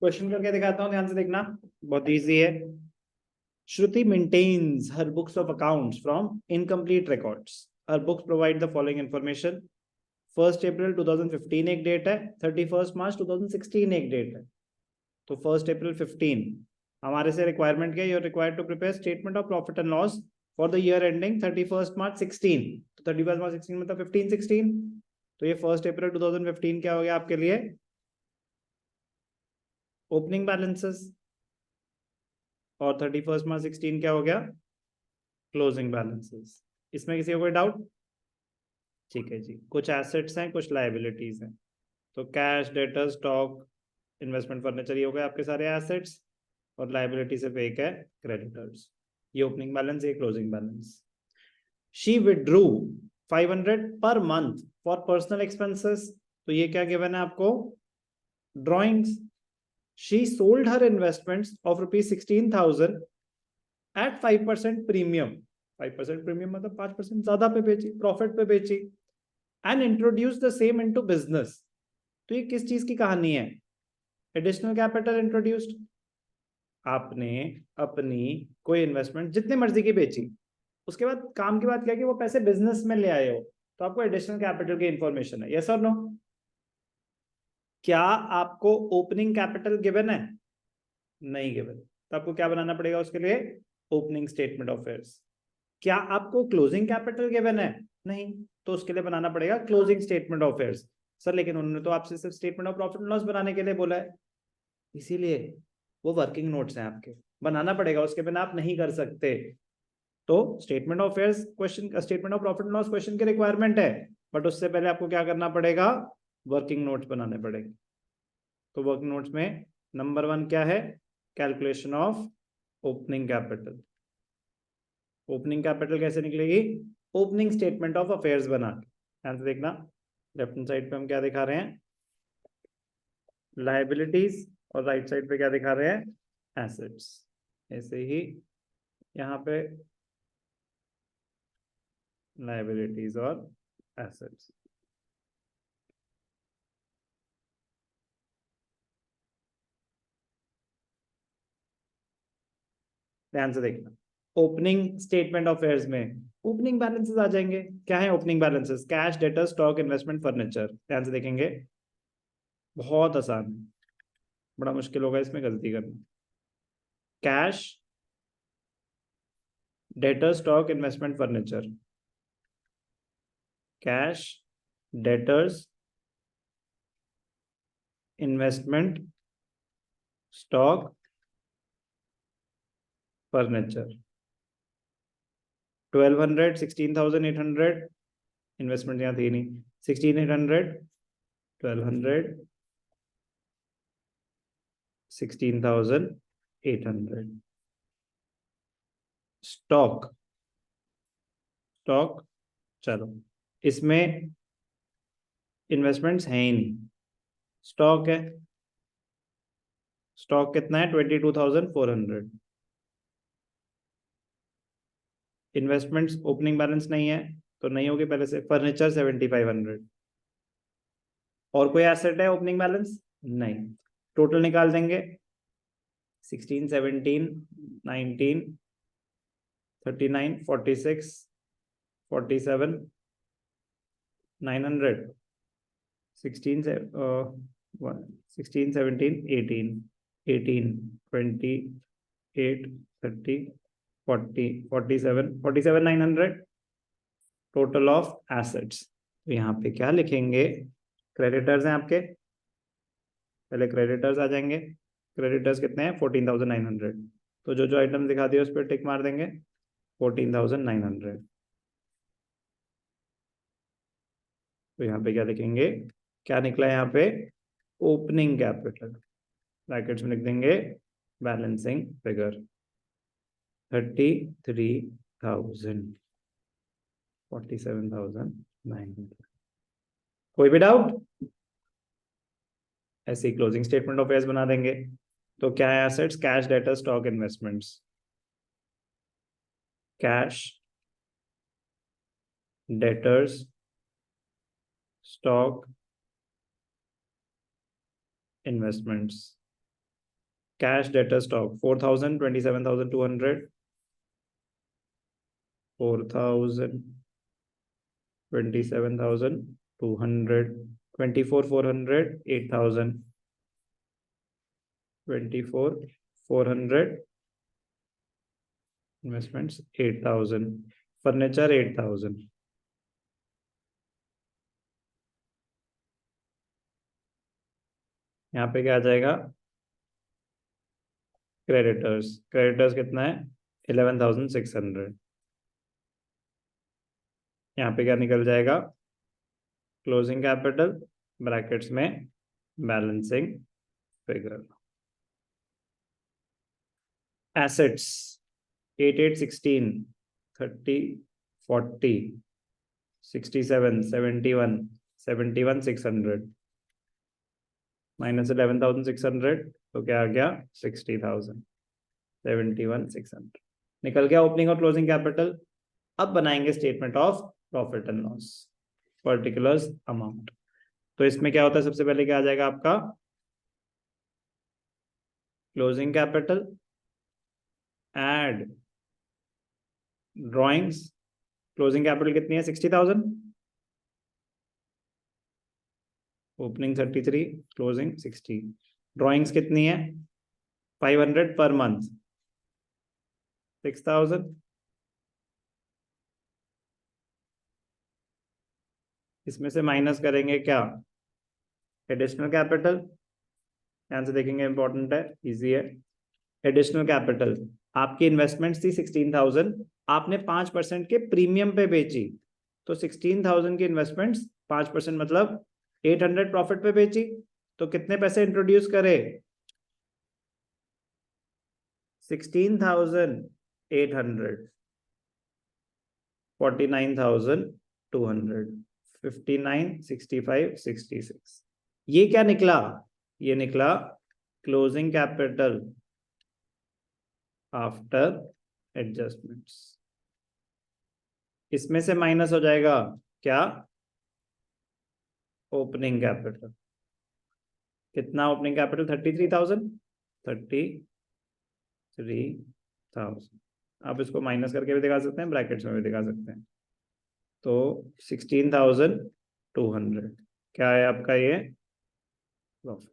Question करके दिखाता हूँ, ध्यान से देखना, बहुत इजी है। Shruti maintains her books of accounts from incomplete records. Her books provide the following information. 1st April 2015 एक डेट है, 31st March 2016 एक डेट है। तो 1st April 15 हमारे से रिक्वायरमेंट क्या है? You are required to prepare statement of profit and loss for the year ending 31st March 16। तो 31st March 16 मतलब 15-16। तो ये 1st April 2015 क्या हो गया आपके लिए? Opening balances. और 31st March 16 क्या हो गया? Closing balances. इसमें किसी को कोई डाउट? ठीक है जी। कुछ एसेट्स हैं, कुछ लाइबिलिटीज हैं। तो cash, debtor, stock, investment, furniture, ये हो गए आपके सारे एसेट्स। और लाइबिलिटी सिर्फ एक है, क्रेडिटर्स। ये ओपनिंग बैलेंस, ये closing balance. She withdrew 500 per month for personal expenses. तो ये क्या गिवन है आपको? Drawings. She sold her investments of ₹16,000 at 5% premium. 5% premium मतलब 5% ज्यादा पे बेची, प्रॉफिट पे बेची। And introduce the same into business. तो ये किस चीज की कहानी है? Additional capital introduced. आपने अपनी कोई इन्वेस्टमेंट जितने मर्जी की बेची, उसके बाद काम की बात क्या कि वो पैसे बिजनेस में ले आए हो, तो आपको एडिशनल कैपिटल की इंफॉर्मेशन है। यस और नो? क्या आपको ओपनिंग कैपिटल गिवन है? नहीं गिवन। तो आपको क्या बनाना पड़ेगा उसके लिए? Opening statement of affairs. क्या आपको क्लोजिंग कैपिटल गिवन है? नहीं। तो उसके लिए बनाना पड़ेगा closing statement of affairs. Sir लेकिन उन्होंने तो आपसे सिर्फ statement of profit and loss बनाने के लिए बोला है। इसीलिए वो वर्किंग नोट्स हैं आपके, बनाना पड़ेगा, उसके बिना आप नहीं कर सकते। तो statement of affairs question, statement of profit and loss question की रिक्वायरमेंट है, बट उससे पहले आपको क्या करना पड़ेगा? वर्किंग नोट्स बनाने पड़ेंगे। तो वर्किंग नोट्स में नंबर 1 क्या है? Calculation of opening capital. Opening capital कैसे निकलेगी? ओपनिंग स्टेटमेंट ऑफ अफेयर्स बना के। ध्यान से देखना, लेफ्ट हैंड साइड पे हम क्या दिखा रहे हैं? लाइबिलिटीज। और राइट साइड पे क्या दिखा रहे हैं? एसेट्स। ऐसे ही यहाँ पे लाइबिलिटीज और एसेट्स। ध्यान से देखना, ओपनिंग स्टेटमेंट ऑफ अफेयर्स में ओपनिंग बैलेंसेस आ जाएंगे। क्या है opening balances? Cash, debtor, stock, investment, furniture. ध्यान से देखेंगे, बहुत आसान है, बड़ा मुश्किल होगा इसमें गलती करना। Cash, debtor, stock, investment, furniture. Cash, debtors, investment, stock, furniture. 1200, 16,800, investment यहाँ थी नहीं, 16,800, 1200, 16,800। स्टॉक, स्टॉक, चलो इसमें इन्वेस्टमेंट्स हैं ही नहीं, स्टॉक है। स्टॉक कितना है? 22,400। इन्वेस्टमेंट्स ओपनिंग बैलेंस नहीं है, तो नहीं होगी पहले से। फर्नीचर 7,500। और कोई एसेट है ओपनिंग बैलेंस? नहीं। टोटल निकाल देंगे, 16, 17, 19, 39, 46, 47, 900, 16 से 16, 17, 18, 18, 28, 30, 40, 47, 47, 900 टोटल ऑफ एसेट्स। तो यहाँ पे क्या लिखेंगे? क्रेडिटर्स हैं आपके, पहले क्रेडिटर्स आ जाएंगे। क्रेडिटर्स कितने हैं? 14,900। तो जो जो आइटम दिखा दिए उस पर टिक मार देंगे, 14,900। तो यहाँ पे क्या लिखेंगे? क्या निकला यहाँ पे? ओपनिंग कैपिटल, ब्रैकेट्स में लिख देंगे बैलेंसिंग फिगर 33,000, 47,900। कोई भी डाउट? ऐसे ही क्लोजिंग स्टेटमेंट ऑफ अफेयर्स बना देंगे। तो क्या है assets? Cash, debtor, stock, investments. Cash, debtors, stock, investments. Cash debtor stock 4,000, 27,200, 4,000, 27,200, 24,400, 8,000, 24,400, investments 8,000, furniture 8,000. यहाँ पे क्या आ जाएगा? क्रेडिटर्स कितना है? 11,600. यहाँ पे क्या निकल जाएगा? क्लोजिंग कैपिटल ब्रैकेट्स में बैलेंसिंग फिगर. एसेट्स 8, 8, 16, 30, 40, 67, 71, 71, 600 माइनस 11,600 तो क्या आ गया? 60,000. 71,600 निकल गया ओपनिंग और क्लोजिंग कैपिटल. अब बनाएंगे statement of profit and loss, particulars amount. तो इसमें क्या होता है? सबसे पहले क्या आ जाएगा आपका? Closing capital add drawings. Closing capital कितनी है? 60,000. Opening 33, closing 60. ड्रॉइंग्स कितनी है? 500 पर मंथ, 6,000. इसमें से माइनस करेंगे क्या? Additional capital. ध्यान से देखेंगे, इंपॉर्टेंट है, इजी है. एडिशनल कैपिटल, आपकी इन्वेस्टमेंट्स थी 16,000, आपने 5% के प्रीमियम पे बेची, तो 16,000 की इन्वेस्टमेंट्स 5% मतलब 800 प्रॉफिट पे बेची, तो कितने पैसे इंट्रोड्यूस करे? 16,800, 49,200, 59, 65, 66. ये क्या निकला? ये निकला क्लोजिंग कैपिटल आफ्टर एडजस्टमेंट्स. इसमें से माइनस हो जाएगा क्या? Opening capital. कितना ओपनिंग कैपिटल? 33,000. 33,000. आप इसको माइनस करके भी दिखा सकते हैं, ब्रैकेट्स में भी दिखा सकते हैं. तो 16,200 क्या है आपका? ये प्रॉफिट.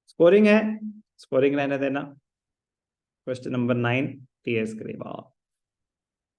स्कोरिंग है, स्कोरिंग रहने देना. क्वेश्चन नंबर 9 टीएस करेगा.